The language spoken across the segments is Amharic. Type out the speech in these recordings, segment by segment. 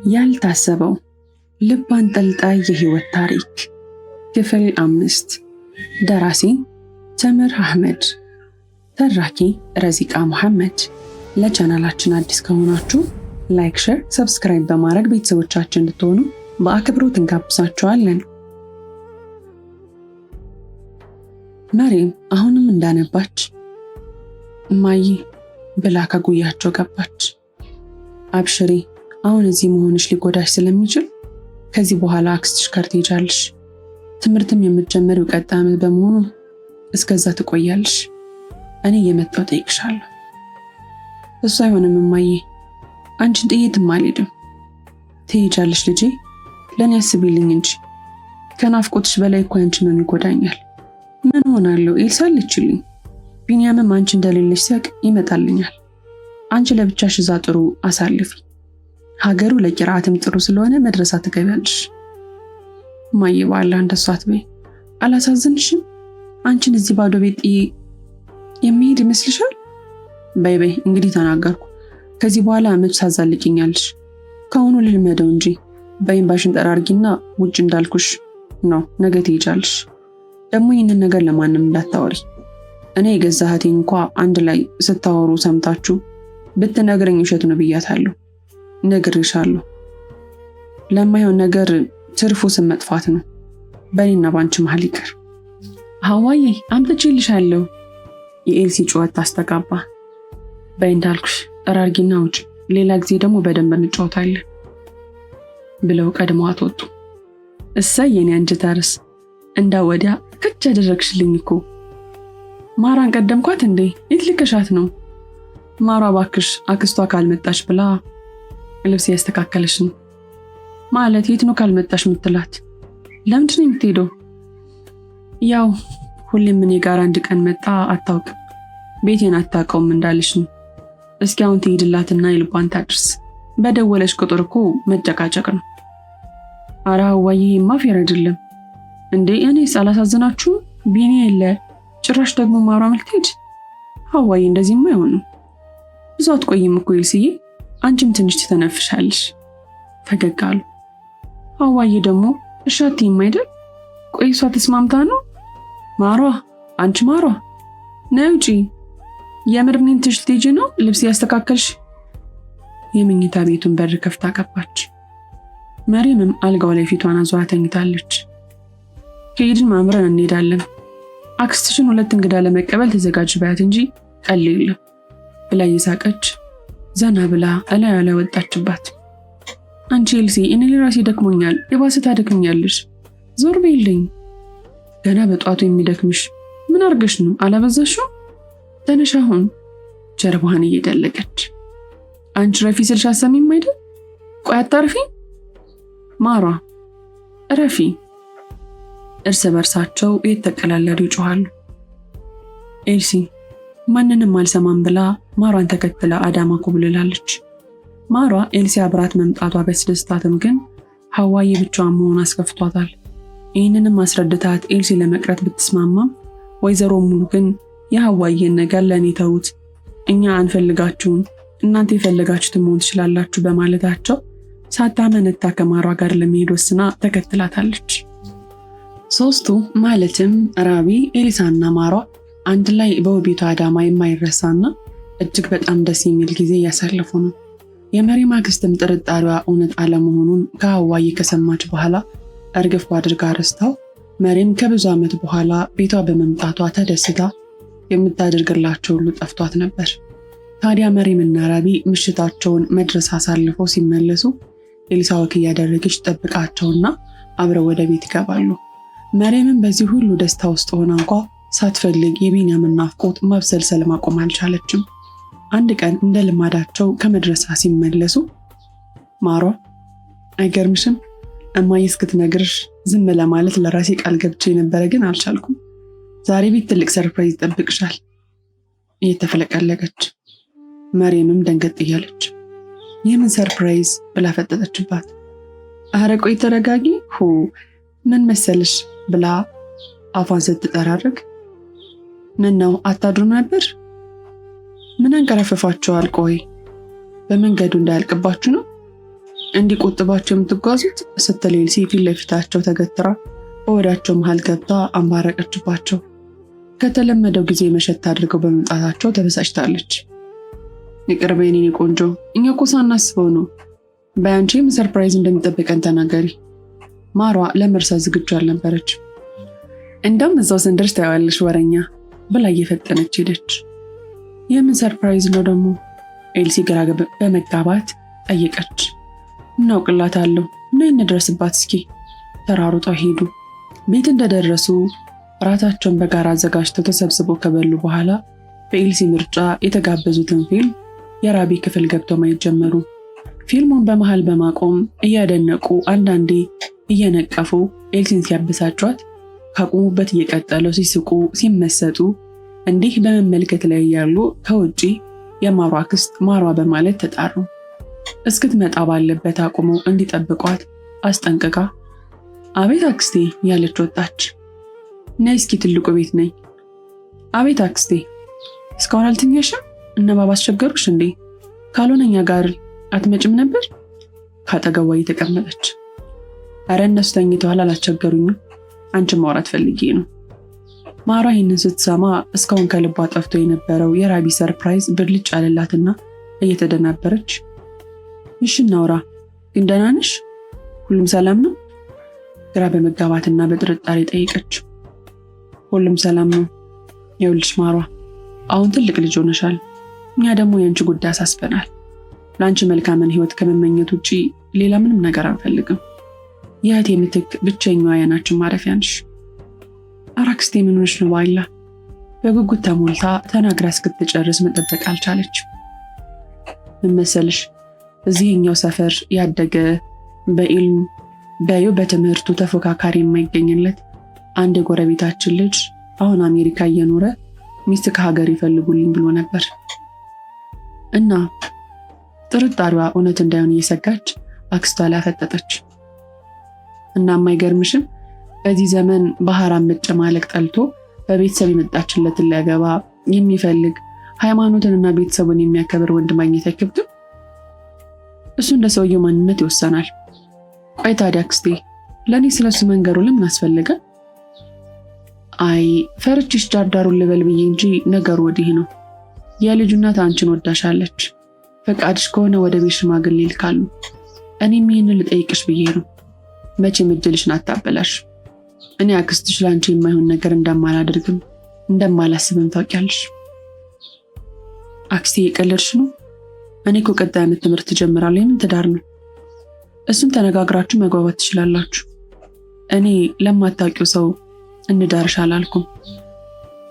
ያልታሰበው ልብ አንጠልጣይ የህይወት ታሪክ ክፍል 5 ደራሲ ተምር አህመድ፣ ተራኪ ረዚቃ መሐመድ። ለቻናላችን አዲስ ከሆናችሁ ላይክ፣ ሼር፣ ሰብስክራይብ በማድረግ ቤተሰቦቻችን እንድትሆኑ በአክብሮት እንጋብዛችኋለን። መሪም አሁንም እንዳነባች እማዬ ብላ ከጉያቸው ገባች። አብሽሪ፣ አሁን እዚህ መሆንሽ ሊጎዳሽ ስለሚችል ከዚህ በኋላ አክስትሽ ጋር ትሄጃለሽ። ትምህርትም የምትጀምሪው ቀጣይ ዓመት በመሆኑ እስከዛ ትቆያለሽ። እኔ እየመጣሁ ጠይቅሻለሁ። እሱ አይሆንም እማዬ፣ አንቺን ጥዬትም አልሄድም። ትሄጃለሽ ልጄ፣ ለእኔ አስቢልኝ እንጂ ከናፍቆትሽ በላይ እኮ አንቺን ነው ይጎዳኛል። ምን ሆናለሁ? ኤልሳ አለችልኝ። ቢንያምም አንቺ እንደሌለሽ ሲያውቅ ይመጣልኛል። አንቺ ለብቻሽ እዛ ጥሩ አሳልፊ። ሀገሩ ለቂራአትም ጥሩ ስለሆነ መድረሳ ትገቢያለሽ። እማዬ ባላ እንደሷ አትበይ፣ አላሳዝንሽም? አንቺን እዚህ ባዶ ቤት የሚሄድ ይመስልሻል? በይ በይ እንግዲህ ተናገርኩ። ከዚህ በኋላ መች ታዛልቂኛለሽ? ከአሁኑ ልልመደው እንጂ በይምባሽን ጠራርጊና ውጭ እንዳልኩሽ ነው። ነገ ትሄጃለሽ። ደግሞ ይህንን ነገር ለማንም እንዳታወሪ። እኔ የገዛ እህቴ እንኳ አንድ ላይ ስታወሩ ሰምታችሁ ብትነግረኝ ውሸት ነው ብያታለሁ። ነግሬሻለሁ። ለማይሆን ነገር ትርፉ ስም መጥፋት ነው። በእኔና ባንቺ መሀል ይቀር። ሀዋዬ አምጥቼልሻለሁ። የኤልሲ ጩኸት ታስተጋባ። በይ እንዳልኩሽ ጠራርጊና ውጭ፣ ሌላ ጊዜ ደግሞ በደንብ እንጫወታለን ብለው ቀድመዋት ወጡ። እሰይ የኔ አንጀት አርስ፣ እንዳ ወዲያ ከች ያደረግሽልኝ እኮ። ማራን ቀደምኳት እንዴ? የት ልከሻት ነው? ማራ ባክሽ አክስቷ ካልመጣሽ ብላ ልብስ ያስተካከለሽ ነው። ማለት የት ነው ካልመጣሽ ምትላት? ለምንድን ነው የምትሄደው? ያው ሁሌም እኔ ጋር አንድ ቀን መጣ አታውቅም፣ ቤቴን አታውቀውም እንዳልሽ ነው። እስኪ አሁን ትሄድላትና የልቧን ታድርስ። በደወለሽ ቁጥር እኮ መጨቃጨቅ ነው። አረ ሀዋዬ ማፌር አይደለም እንዴ? እኔስ አላሳዝናችሁ? ቢኒ የለ ጭራሽ ደግሞ ማራ ምልትሄድ? ሀዋዬ እንደዚህማ አይሆንም። ብዙ አትቆይም እኮ ኤልስዬ፣ አንቺም ትንሽ ትተነፍሻለሽ። ፈገግ አሉ። ሀዋዬ ደግሞ እሻትይም አይደል? ቆይ እሷ ተስማምታ ነው? ማሯ፣ አንቺ ማሯ ነይ ውጪ። የምርኔን ትሽ ልትሄጂ ነው? ልብስ ያስተካከልሽ? የመኝታ ቤቱን በር ከፍታ ገባች። መሪምም አልጋው ላይ ፊቷን አዙራ ተኝታለች። ከሄድን ማምረን እንሄዳለን። አክስትሽን 2 እንግዳ ለመቀበል ተዘጋጅ ባያት እንጂ ቀል የለም ብላ እየሳቀች ዘና ብላ እላዩ ላይ ወጣችባት። አንቺ ኤልሲ፣ እኔ ለራሴ ደክሞኛል፣ የባሰ ታደክምኛለሽ። ዞር በይልኝ። ገና በጧቱ የሚደክምሽ ምን አርገሽ ነው? አላበዛሽው? ተነሽ አሁን። ጀርባዋን እየደለቀች አንቺ ረፊ ስልሽ አሰሚም አይደል? ቆይ አታርፊ? ማሯ ረፊ። እርስ በርሳቸው የተቀላለዱ ይጮሃሉ። ኤልሲ ማንንም አልሰማም ብላ ማሯን ተከትላ አዳማ ኮብልላለች። ማሯ ኤልሲ አብራት መምጣቷ ቢያስደስታትም ግን ሀዋዬ ብቻዋን መሆን አስከፍቷታል። ይህንንም አስረድታት ኤልሲ ለመቅረት ብትስማማም ወይዘሮ ሙሉ ግን የሀዋዬን ነገር ለእኔ ተዉት፣ እኛ አንፈልጋችሁም፣ እናንተ የፈለጋችሁትን መሆን ትችላላችሁ በማለታቸው ሳታመነታ ከማሯ ጋር ለመሄድ ወስና ተከትላታለች። ሶስቱ ማለትም ራቢ፣ ኤሊሳና ማሯ አንድ ላይ በውቢቷ አዳማ የማይረሳና እጅግ በጣም ደስ የሚል ጊዜ እያሳለፉ ነው። የመሪም አክስትም ጥርጣሬዋ እውነት አለመሆኑን ከሀዋዬ ከሰማች በኋላ እርግፍ አድርጋ ረስታው መሪም ከብዙ ዓመት በኋላ ቤቷ በመምጣቷ ተደስታ የምታደርግላቸው ሁሉ ጠፍቷት ነበር። ታዲያ መሪምና ራቢ ምሽታቸውን መድረስ አሳልፈው ሲመለሱ ኤሊሳ ወክ እያደረገች ጠብቃቸውና አብረው ወደ ቤት ይገባሉ። መሪምም በዚህ ሁሉ ደስታ ውስጥ ሆና እንኳ ሳትፈልግ የቢንያምን ናፍቆት ማብሰልሰል ማቆም አልቻለችም። አንድ ቀን እንደ ልማዳቸው ከመድረሳ ሲመለሱ ማሯ፣ አይገርምሽም? እማዬ እስክትነግርሽ ዝም ለማለት ለራሴ ቃል ገብቼ ነበረ፣ ግን አልቻልኩም። ዛሬ ቤት ትልቅ ሰርፕራይዝ ይጠብቅሻል እየተፈለቀለቀች። መሪምም ደንገጥ እያለች የምን ሰርፕራይዝ ብላ ፈጠጠችባት። አረ ቆይ ተረጋጊ። ምን መሰልሽ ብላ አፏን ስትጠራርግ፣ ምን ነው አታድሩም ነበር? ምን አንቀረፈፋችኋል? ቆይ በመንገዱ እንዳያልቅባችሁ ነው? እንዲቆጥባቸው የምትጓዙት ስትል ኤልሲ ፊት ለፊታቸው ተገትራ በወዳቸው መሃል ገብታ አንባረቀችባቸው። ከተለመደው ጊዜ መሸት አድርገው በመምጣታቸው ተበሳጭታለች። ይቅር በይኝ የኔ ቆንጆ፣ እኛ እኮ ሳናስበው ነው። በአንቺም ሰርፕራይዝ እንደሚጠብቀን ተናገሪ። ማሯ ለመርሳት ዝግጁ አልነበረች። እንደውም እዛው ስንደርስ ታያለሽ ወረኛ ብላ እየፈጠነች ሄደች። የምን ሰርፕራይዝ ነው ደግሞ? ኤልሲ ግራ በመጋባት ጠየቀች። እናውቅላታለሁ፣ ነይ እንድረስባት እስኪ። ተራሩጠው ሄዱ። ቤት እንደደረሱ ራታቸውን በጋራ አዘጋጅተው ተሰብስበው ከበሉ በኋላ በኤልሲ ምርጫ የተጋበዙትን ፊልም የራቢ ክፍል ገብተው ማየት ጀመሩ። ፊልሙን በመሃል በማቆም እያደነቁ አንዳንዴ እየነቀፉ ኤልሲን ሲያበሳጯት ካቆሙበት እየቀጠለው ሲስቁ ሲመሰጡ እንዲህ በመመልከት ላይ ያሉ ከውጪ የማሯ አክስት ማሯ በማለት ተጣሩ። እስክትመጣ ባለበት አቁመው እንዲጠብቋት አስጠንቅቃ አቤት አክስቴ ያለች ወጣች። ነይ እስኪ ትልቁ ቤት ነኝ። አቤት አክስቴ፣ እስካሁን አልተኛሽም? እነ ባባ አስቸገሩሽ እንዴ? ካልሆነ እኛ ጋር አትመጭም ነበር? ካጠገቧ እየተቀመጠች አረ እነሱ ተኝተዋል፣ አላስቸገሩኝም። አንቺን ማውራት ፈልጌ ነው። ማሯ ይህንን ስትሰማ እስካሁን ከልቧ ጠፍቶ የነበረው የራቢ ሰርፕራይዝ ብልጭ አለላትና እየተደናበረች እሺ እናውራ፣ ግን ደህና ነሽ? ሁሉም ሰላም ነው? ግራ በመጋባትና በጥርጣሬ ጠይቀች። ሁሉም ሰላም ነው። ይኸውልሽ ማሯ፣ አሁን ትልቅ ልጅ ሆነሻል። እኛ ደግሞ የአንቺ ጉዳይ አሳስበናል። ለአንቺ መልካምን ህይወት ከመመኘት ውጪ ሌላ ምንም ነገር አንፈልግም። የእህቴ ምትክ ብቸኛዋ የዓይናችን ማረፊያ ነሽ። ኧረ አክስቴ ምን ሆነሽ ነው? ባይላ በጉጉት ተሞልታ ተናግራ እስክትጨርስ መጠበቅ አልቻለች። ምን መሰልሽ፣ እዚህኛው ሰፈር ያደገ በኢልም በትምህርቱ ተፎካካሪ የማይገኝለት አንድ የጎረቤታችን ልጅ አሁን አሜሪካ እየኖረ ሚስት ከሀገር ይፈልጉልኝ ብሎ ነበር እና ጥርጣሬዋ እውነት እንዳይሆን እየሰጋች አክስቷ ላይ አፈጠጠች። እና የማይገርምሽም በዚህ ዘመን በሐራም መጨማለቅ ጠልቶ በቤተሰብ የመጣችለትን ሊያገባ የሚፈልግ ሃይማኖትንና ቤተሰቡን የሚያከብር ወንድ ማግኘት አይከብድም? እሱ እንደ ሰውየው ማንነት ይወሰናል። ቆይ ታዲያ አክስቴ ለእኔ ስለሱ መንገሩ ለምን አስፈለገ? አይ ፈርችሽ ዳርዳሩን ልበል ብዬ እንጂ ነገሩ ወዲህ ነው። የልጁ እናት አንቺን ወዳሻለች። ፈቃድሽ ከሆነ ወደ ቤት ሽማግሌ ይልካሉ። እኔም ይህንን ልጠይቅሽ ብዬ ነው። መቼም እድልሽን አታበላሽ። እኔ አክስትሽ ለአንቺ የማይሆን ነገር እንደማላደርግም እንደማላስብም ታውቂያለሽ። አክስቴ የቀለድሽ ነው? እኔ እኮ ቀጣይ ዓመት ትምህርት ጀምራለሁ። የምን ትዳር ነው? እሱን ተነጋግራችሁ መግባባት ትችላላችሁ። እኔ ለማታውቂው ሰው እንዳርሽ አላልኩም።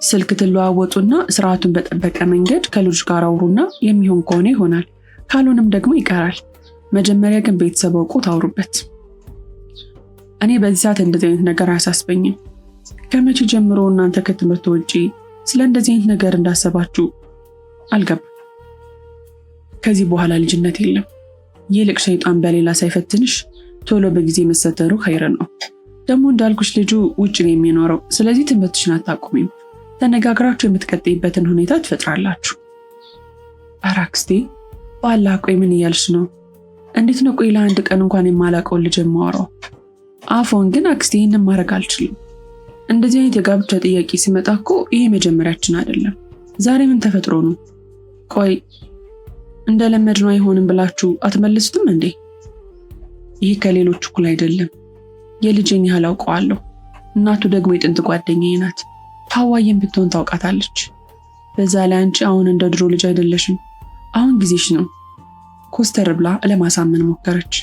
ስልክ ትለዋወጡና ስርዓቱን በጠበቀ መንገድ ከልጅ ጋር አውሩና የሚሆን ከሆነ ይሆናል፣ ካልሆነም ደግሞ ይቀራል። መጀመሪያ ግን ቤተሰብ አውቁ ታውሩበት። እኔ በዚህ ሰዓት እንደዚህ አይነት ነገር አያሳስበኝም። ከመቼ ጀምሮ እናንተ ከትምህርት ውጪ ስለ እንደዚህ አይነት ነገር እንዳሰባችሁ አልገባም። ከዚህ በኋላ ልጅነት የለም። ይልቅ ሸይጣን በሌላ ሳይፈትንሽ ቶሎ በጊዜ መሰተሩ ኸይር ነው። ደግሞ እንዳልኩሽ ልጁ ውጭ ነው የሚኖረው። ስለዚህ ትምህርትሽን አታቁሚም። ተነጋግራችሁ የምትቀጥይበትን ሁኔታ ትፈጥራላችሁ። ኧረ አክስቴ በአላህ ቆይ ምን እያልሽ ነው? እንዴት ነው ቆይ ለአንድ ቀን እንኳን የማላውቀውን ልጅ የማወራው? አፎን ግን አክስቴ ይህንን ማድረግ አልችልም። እንደዚህ አይነት የጋብቻ ጥያቄ ሲመጣ እኮ ይሄ መጀመሪያችን አይደለም። ዛሬ ምን ተፈጥሮ ነው? ቆይ እንደለመድነው አይሆንም ብላችሁ አትመልሱትም እንዴ? ይህ ከሌሎች እኩል አይደለም። የልጄን ያህል አውቀዋለሁ። እናቱ ደግሞ የጥንት ጓደኛዬ ናት። ሐዋዬን ብትሆን ታውቃታለች። በዛ ላይ አንቺ አሁን እንደ ድሮ ልጅ አይደለሽም። አሁን ጊዜሽ ነው። ኮስተር ብላ ለማሳመን ሞከረች።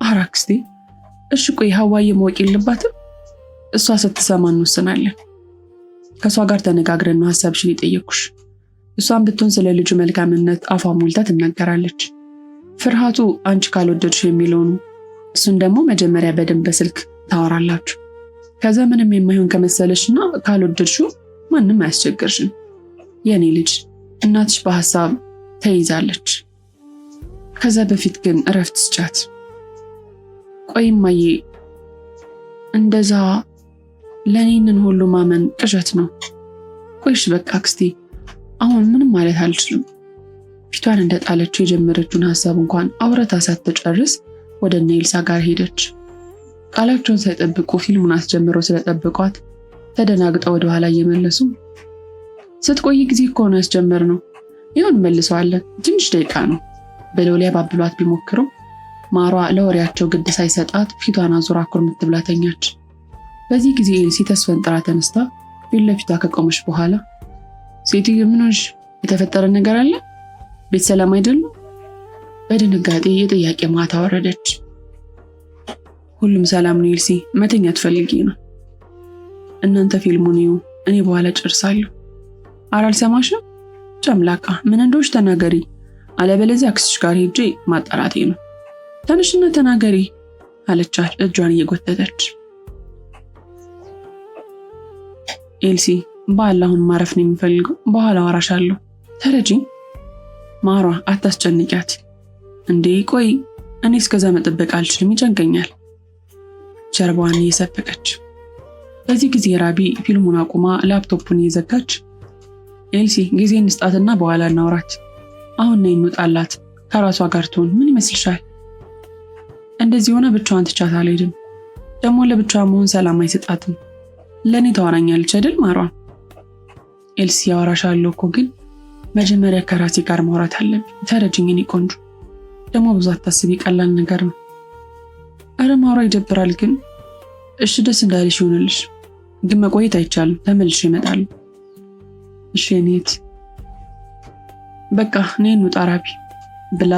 ኧረ አክስቴ እሺ ቆይ ሐዋዬ ማወቅ የለባትም? እሷ ስትሰማ እንወስናለን። ከእሷ ጋር ተነጋግረን ነው ሀሳብሽን የጠየኩሽ። እሷን ብትሆን ስለ ልጁ መልካምነት አፏ ሞልታ ትናገራለች። ፍርሃቱ አንቺ ካልወደድሽ የሚለው ነው። እሱን ደግሞ መጀመሪያ በደንብ በስልክ ታወራላችሁ። ከዛ ምንም የማይሆን ከመሰለሽና ካልወደድሽው ማንም አያስቸግርሽም። የኔ ልጅ እናትሽ በሐሳብ ተይዛለች። ከዛ በፊት ግን እረፍት ስጫት። ቆይ እማዬ እንደዛ ለኔንን ሁሉ ማመን ቅዠት ነው። ቆይሽ በቃ አክስቴ አሁን ምንም ማለት አልችልም። ፊቷን እንደጣለችው የጀመረችውን ሐሳብ እንኳን አውርታ ሳትጨርስ ወደ እነ ኤልሳ ጋር ሄደች። ቃላቸውን ሳይጠብቁ ፊልሙን አስጀምረው ስለጠበቋት ተደናግጠው ወደ ኋላ እየመለሱ ስትቆይ ጊዜ እኮ ነው ያስጀመርነው፣ ይሁን መልሰዋለን፣ ትንሽ ደቂቃ ነው ብለው ሊያባብሏት ቢሞክሩ ማሯ ለወሬያቸው ግድ ሳይሰጣት ፊቷን አዙራ ኩርምት ብላ ተኛች። በዚህ ጊዜ ኤልሲ ተስፈንጥራ ተነስታ ፊት ለፊቷ ከቆመች በኋላ ሴትዮ ምን ሆንሽ? የተፈጠረ ነገር አለ? ቤት ሰላም አይደለም? በድንጋጤ የጥያቄ ማታ ወረደች። ሁሉም ሰላም ነው ኤልሲ፣ መተኛት ፈልጌ ነው። እናንተ ፊልሙን እዩ፣ እኔ በኋላ ጨርሳለሁ። ኧረ አልሰማሽም? ጨምላቃ ምን እንደሆንሽ ተናገሪ፣ አለበለዚያ አክስትሽ ጋር ሄጄ ማጣራቴ ነው። ተነሽና ተናገሪ አለቻት እጇን እየጎተተች። ኤልሲ በአላሁን ማረፍ ነው የምፈልገው፣ በኋላ አወራሻለሁ። ተረጂኝ ማሯ፣ አታስጨንቂያት። እንዴ ቆይ እኔ እስከዛ መጠበቅ አልችልም፣ ይጨንቀኛል። ጀርባዋን እየሰበቀች። በዚህ ጊዜ ራቢ ፊልሙን አቁማ ላፕቶፑን እየዘጋች ኤልሲ ጊዜ እንስጣትና በኋላ እናውራት፣ አሁን ነይ እንውጣላት፣ ከራሷ ጋር ትሆን ምን ይመስልሻል? እንደዚህ ሆነ ብቻዋን ትቻት አልሄድም። ደግሞ ለብቻዋ መሆን ሰላም አይሰጣትም። ለእኔ ታወራኛለች አይደል ማሯ? ኤልሲ ያወራሻለሁ እኮ ግን መጀመሪያ ከራሴ ጋር ማውራት አለብኝ። ተረጅኝ እኔ ቆንጆ። ደግሞ ብዙ አታስቢ፣ ቀላል ነገር ነው። አረ ማሯ ይደብራል ግን። እሺ ደስ እንዳለሽ ይሆንልሽ፣ ግን መቆየት አይቻልም፣ ተመልሼ እመጣለሁ። እሺ እኔት በቃ እኔ እንውጣ ራቢ ብላ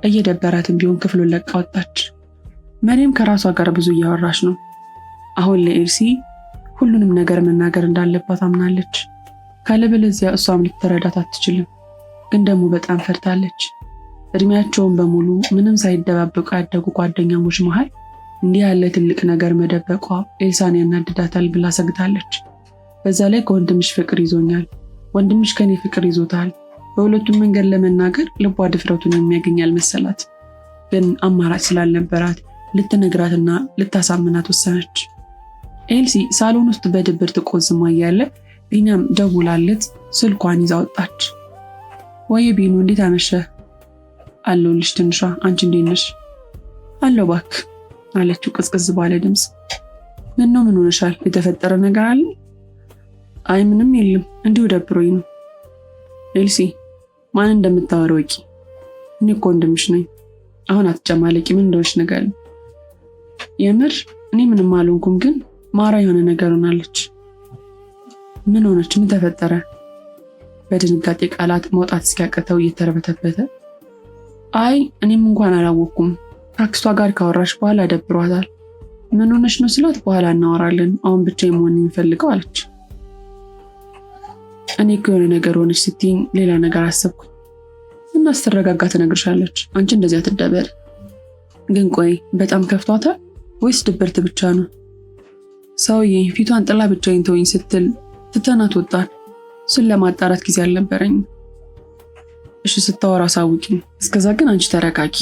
እየደበራትም ቢሆን ክፍሉን ለቃ ወጣች። መሪም ከራሷ ጋር ብዙ እያወራች ነው። አሁን ለኤልሲ ሁሉንም ነገር መናገር እንዳለባት አምናለች። ካለበለዚያ እሷም ልትረዳት አትችልም። ግን ደግሞ በጣም ፈርታለች። እድሜያቸውን በሙሉ ምንም ሳይደባበቁ ያደጉ ጓደኛሞች መሃል እንዲህ ያለ ትልቅ ነገር መደበቋ ኤልሳን ያናድዳታል ብላ ሰግታለች። በዛ ላይ ከወንድምሽ ፍቅር ይዞኛል፣ ወንድምሽ ከኔ ፍቅር ይዞታል፣ በሁለቱም መንገድ ለመናገር ልቧ ድፍረቱን የሚያገኛል መሰላት። ግን አማራጭ ስላልነበራት ልትነግራትና ልታሳምናት ወሰነች። ኤልሲ ሳሎን ውስጥ በድብርት ቆዝማ እያለ ቢኒያም ደውላለት ስልኳን ይዛ ወጣች። ወይ ቢኑ እንዴት አመሸህ? አለሁልሽ ትንሿ፣ አንቺ እንዴት ነሽ? አለሁ እባክህ አለችው ቅዝቅዝ ባለ ድምፅ። ምን ሆነሻል? የተፈጠረ ነገር አለ? አይ ምንም የለም፣ እንዲሁ ደብሮኝ ነው። ኤልሲ ማን እንደምታወራው ወቂ? እኔ እኮ ወንድምሽ ነኝ። አሁን አትጨማለቂ፣ ምን እንደሆነሽ ነገር። የምር እኔ ምንም አልሆንኩም፣ ግን ማራ የሆነ ነገር ሆናለች። ምን ሆነች? ምን ተፈጠረ? በድንጋጤ ቃላት መውጣት እስኪያቀተው እየተረበተበተ አይ እኔም እንኳን አላወቅኩም፣ ከአክስቷ ጋር ካወራሽ በኋላ ደብሯታል። ምን ሆነች ነው ስላት በኋላ እናወራለን፣ አሁን ብቻዬን መሆን የምፈልገው አለች። እኔ እኮ የሆነ ነገር ሆነች ስትይኝ ሌላ ነገር አሰብኩ እና ስትረጋጋ ትነግርሻለች። አንቺ እንደዚህ አትደበር። ግን ቆይ በጣም ከፍቷታል ወይስ ድብርት ብቻ ነው? ሰውዬ ፊቷን ጥላ ብቻዬን ተወኝ ስትል ትተናት ወጣን። እሱን ለማጣራት ጊዜ አልነበረኝም። እሺ ስታወራ አሳውቂኝ። እስከዛ ግን አንቺ ተረጋጊ።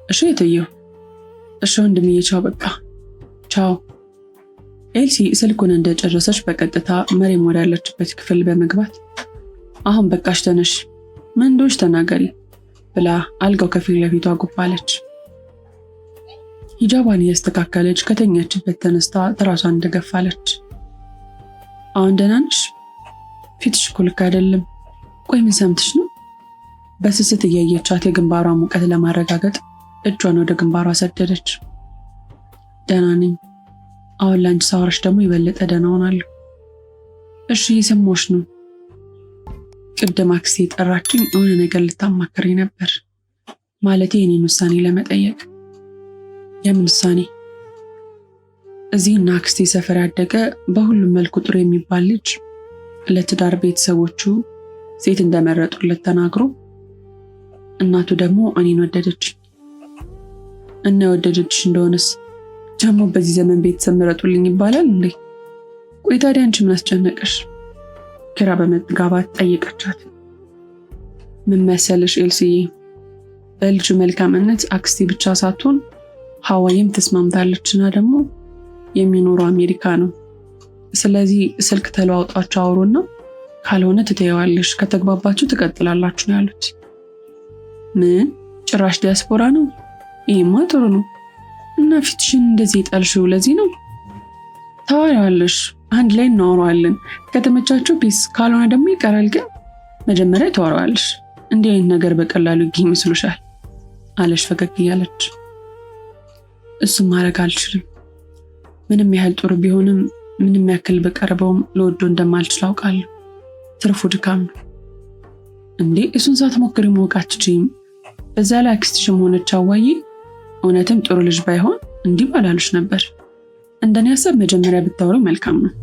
እሺ የትየው? እሺ ወንድምዬ ቻው፣ በቃ ቻው። ኤልሲ ስልኩን እንደጨረሰች በቀጥታ መሬም ወዳለችበት ክፍል በመግባት አሁን በቃሽ ተነሽ፣ ምን እንደሆነሽ ተናገሪ ብላ አልጋው ከፊት ለፊቷ ጉባለች። ሂጃቧን እያስተካከለች ከተኛችበት ተነስታ ትራሷን እንደገፋለች። አሁን ደህና ነሽ? ፊትሽ እኮ ልክ አይደለም። ቆይ ምን ሰምተሽ ነው? በስስት እያየቻት የግንባሯ ሙቀት ለማረጋገጥ እጇን ወደ ግንባሯ ሰደደች። ደህና ነኝ። አሁን ላንቺ ሳወራሽ ደግሞ የበለጠ ደህና ሆናለሁ። እሺ የሰማሁሽ ነው። ቅድም አክስቴ ጠራችኝ፣ የሆነ ነገር ልታማክረኝ ነበር። ማለቴ የኔን ውሳኔ ለመጠየቅ። የምን ውሳኔ? እዚህና አክስቴ ሰፈር ያደገ በሁሉም መልኩ ጥሩ የሚባል ልጅ ለትዳር ቤተሰቦቹ ሴት እንደመረጡለት ተናግሮ እናቱ ደግሞ እኔን ወደደች እና የወደደችሽ እንደሆነስ ደግሞ በዚህ ዘመን ቤተሰብ ምረጡልኝ ይባላል እንዴ? ቆይ ታዲያ አንቺ ምን አስጨነቀሽ? ግራ በመጋባት ጠየቀቻት። ምን መሰለሽ ኤልሲዬ፣ በልጁ መልካምነት አክስቴ ብቻ ሳትሆን ሀዋይም ተስማምታለችና ደግሞ የሚኖረው አሜሪካ ነው። ስለዚህ ስልክ ተለዋውጣችሁ አውሩና ካልሆነ ትተይዋለሽ፣ ከተግባባችሁ ትቀጥላላችሁ ነው ያሉት። ምን ጭራሽ ዲያስፖራ ነው? ይሄማ ጥሩ ነው። እና ፊትሽን እንደዚህ ጣልሽው ለዚህ ነው? ታወሪዋለሽ፣ አንድ ላይ እናወራዋለን። ከተመቻችሁ ፒስ፣ ካልሆነ ደግሞ ይቀራል። ግን መጀመሪያ ታወሪዋለሽ። እንዲህ አይነት ነገር በቀላሉ ይገኝ መስሎሻል? አለሽ ፈገግ እያለች። እሱም ማድረግ አልችልም። ምንም ያህል ጥሩ ቢሆንም ምንም ያክል በቀርበውም ለወዶ እንደማልችል አውቃለሁ። ትርፉ ድካም ነው። እንዴ እሱን ሳትሞክሪ ማወቅ አትችይም። በዛ ላይ አክስትሽም ሆነች አዋዬ እውነትም ጥሩ ልጅ ባይሆን እንዲህ ባላሉሽ ነበር። እንደኔ ሀሳብ መጀመሪያ ብታወሪው መልካም ነው።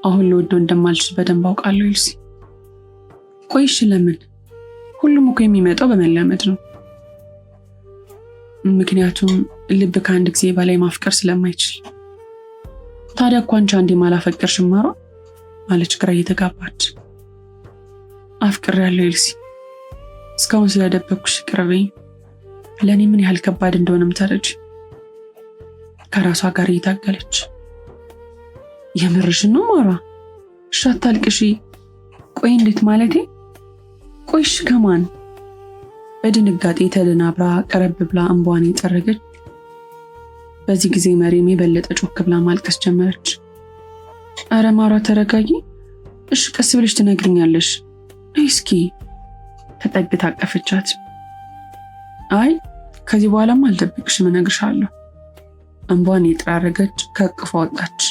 አሁን ለወዶ እንደማልችል በደንብ አውቃለሁ ኤልሲ። ቆይሽ ለምን? ሁሉም እኮ የሚመጣው በመላመድ ነው። ምክንያቱም ልብ ከአንድ ጊዜ በላይ ማፍቀር ስለማይችል። ታዲያ እኮ አንቺ አንዴ ማላፈቀርሽም ማሯ አለች ግራ እየተጋባች። አፍቅሬያለሁ ኤልሲ፣ እስካሁን ስለደበኩሽ ይቅር በይኝ። ለእኔ ምን ያህል ከባድ እንደሆነም ተረጂ። ከራሷ ጋር እየታገለች። የምርሽን ነው ማሯ? እሺ አታልቅሺ። ቆይ እንዴት ማለቴ? ቆይሽ ከማን? በድንጋጤ ተደናብራ ቀረብ ብላ እንባዋን የጠረገች። በዚህ ጊዜ መሪም የበለጠ ጮክ ብላ ማልቀስ ጀመረች። አረ ማሯ ተረጋጊ። እሺ ቀስ ብለሽ ትነግሪኛለሽ። እስኪ ተጠግታ አቀፈቻት። አይ ከዚህ በኋላም አልደብቅሽም፣ እነግርሻለሁ። እንባዋን የጠራረገች ከእቅፏ ወጣች።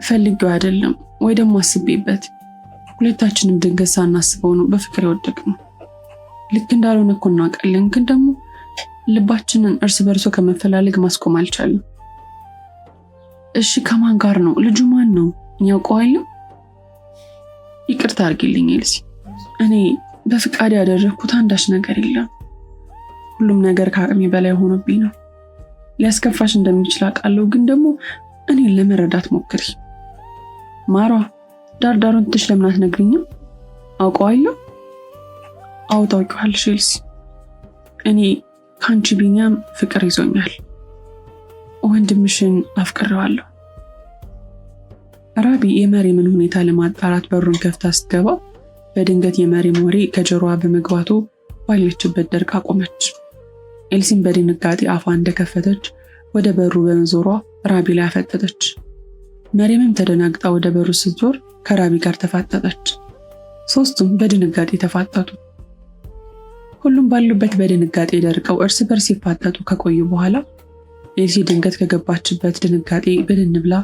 ፈልጌው አይደለም ወይ ደግሞ አስቤበት፣ ሁለታችንም ድንገት ሳናስበው ነው በፍቅር የወደቅነው። ልክ እንዳልሆነ እኮ እናውቃለን፣ ግን ደግሞ ልባችንን እርስ በርሶ ከመፈላለግ ማስቆም አልቻለም። እሺ ከማን ጋር ነው? ልጁ ማን ነው? ያውቀዋለሁ? ይቅርታ አድርጊልኝ ኤልሲ፣ እኔ በፍቃድ ያደረግኩት አንዳች ነገር የለም። ሁሉም ነገር ከአቅሜ በላይ ሆኖብኝ ነው። ሊያስከፋሽ እንደሚችል አውቃለሁ፣ ግን ደግሞ እኔን ለመረዳት ሞክሪ። ማሯ ዳርዳሩን ትሽ ለምን አትነግሪኝም? አውቀዋለሁ? አዎ ታውቂዋለሽ ኤልሲ። እኔ ከአንቺ ቢኛም ፍቅር ይዞኛል። ወንድምሽን አፍቅሬዋለሁ። ራቢ የመሪምን ሁኔታ ለማጣራት በሩን ከፍታ ስትገባ በድንገት የመሪም ወሬ ከጆሮዋ በመግባቱ ባለችበት ደርቃ ቆመች። ኤልሲም በድንጋጤ አፏ እንደከፈተች ወደ በሩ በመዞሯ ራቢ ላይ አፈጠጠች። መሪምም ተደናግጣ ወደ በሩ ስትዞር ከራቢ ጋር ተፋጠጠች። ሶስቱም በድንጋጤ ተፋጠጡ። ሁሉም ባሉበት በድንጋጤ ደርቀው እርስ በርስ ሲፋጠጡ ከቆዩ በኋላ ኤልሲ ድንገት ከገባችበት ድንጋጤ ብንን ብላ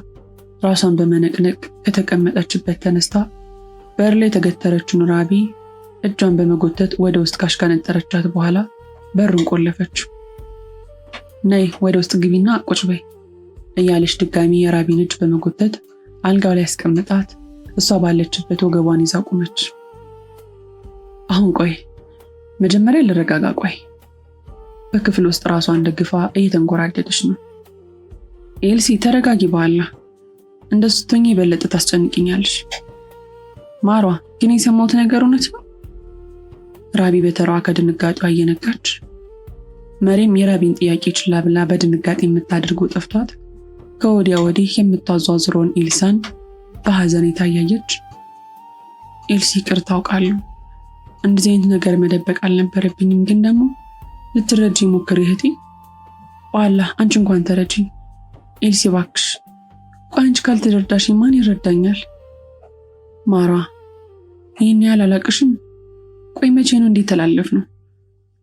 ራሷን በመነቅነቅ ከተቀመጠችበት ተነስታ በር ላይ የተገተረችውን ራቢ እጇን በመጎተት ወደ ውስጥ ካሽከነጠረቻት በኋላ በሩን ቆለፈችው። ነይ ወደ ውስጥ ግቢና ቁጭ በይ እያለች ድጋሚ የራቢን እጅ በመጎተት አልጋው ላይ ያስቀምጣት እሷ ባለችበት ወገቧን ይዛ ቆመች። አሁን ቆይ መጀመሪያ ልረጋጋ። ቆይ በክፍል ውስጥ ራሷን ደግፋ እየተንጎራደደች ነው። ኤልሲ ተረጋጊ፣ በኋላ እንደሱ ስትሆኚ የበለጠ ታስጨንቅኛለሽ። ማሯ ግን የሰማሁት ነገር እውነት ነው? ራቢ በተራዋ ከድንጋጤዋ እየነቃች። መሪም የራቢን ጥያቄ ችላ ብላ በድንጋጤ የምታደርገው ጠፍቷት ከወዲያ ወዲህ የምታዟዝረውን ኤልሳን በሐዘኔታ እያየች ኤልሲ ይቅርታ አውቃለሁ፣ እንደዚህ አይነት ነገር መደበቅ አልነበረብኝም፣ ግን ደግሞ ልትረጂ ሞክሪ እህቴ። በአላህ አንቺ እንኳን ተረጂ ኤልሲ እባክሽ። ቆይ አንቺ ካልተረዳሽ ማን ይረዳኛል? ማሯ ይህን ያህል አላቅሽም። ቆይ መቼ ነው እንዲህ ተላለፍ ነው?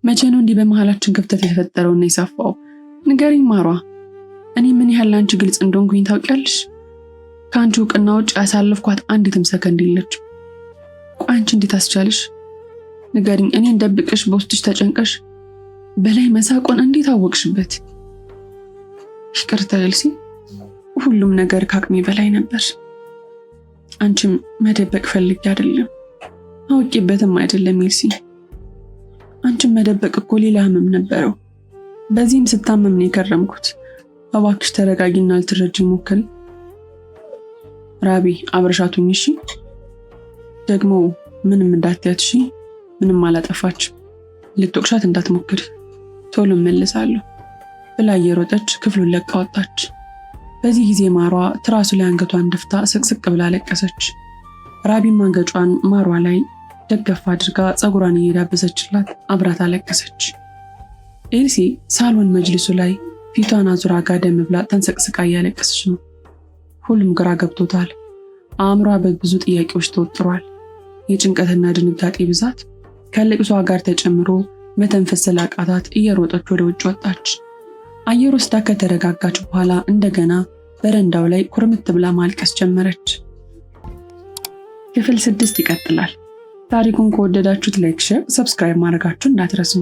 መቼ ነው እንዲህ በመሃላችን ክፍተት የተፈጠረውና የሰፋው? ንገሪኝ ማሯ። እኔ ምን ያህል ለአንቺ ግልጽ እንደሆንኩኝ ታውቂያለሽ? ከአንቺ እውቅና ውጭ ያሳለፍኳት አንዲትም ሰከንድ የለችም። ቆይ አንቺ እንዴት አስቻልሽ? ንገሪኝ። እኔን ደብቀሽ በውስጥሽ ተጨንቀሽ በላይ መሳቆን እንዴት አወቅሽበት? ይቅርታ ኤልሲ፣ ሁሉም ነገር ከአቅሜ በላይ ነበር። አንቺም መደበቅ ፈልጌ አይደለም፣ አውቄበትም አይደለም ኤልሲ። አንቺም መደበቅ እኮ ሌላ ህመም ነበረው። በዚህም ስታመም ነው የከረምኩት። እባክሽ ተረጋጊና ልትረጂ ሞክሪ። ራቢ አብረሻቱኝ እሺ። ደግሞ ምንም እንዳትያት እሺ። ምንም አላጠፋችም። ልትወቅሻት እንዳትሞክሪ። ቶሎ እመለሳለሁ ብላ እየሮጠች ክፍሉን ለቃ ወጣች። በዚህ ጊዜ ማሯ ትራሱ ላይ አንገቷን ደፍታ ስቅስቅ ብላ ለቀሰች። ራቢም አንገጯን ማሯ ላይ ደገፍ አድርጋ ፀጉሯን እየዳበሰችላት አብራት አለቀሰች። ኤልሲ ሳሎን መጅልሱ ላይ ፊቷን አዙራ ጋደም ብላ ተንሰቅስቃ እያለቀሰች ነው። ሁሉም ግራ ገብቶታል። አእምሯ በብዙ ጥያቄዎች ተወጥሯል። የጭንቀትና ድንጋጤ ብዛት ከልቅሷ ጋር ተጨምሮ መተንፈስ ስላቃታት እየሮጠች ወደ ውጭ ወጣች። አየር ወስዳ ከተረጋጋች በኋላ እንደገና በረንዳው ላይ ኩርምት ብላ ማልቀስ ጀመረች። ክፍል 6 ይቀጥላል። ታሪኩን ከወደዳችሁት ላይክ፣ ሼር፣ ሰብስክራይብ ማድረጋችሁን እንዳትረሱ።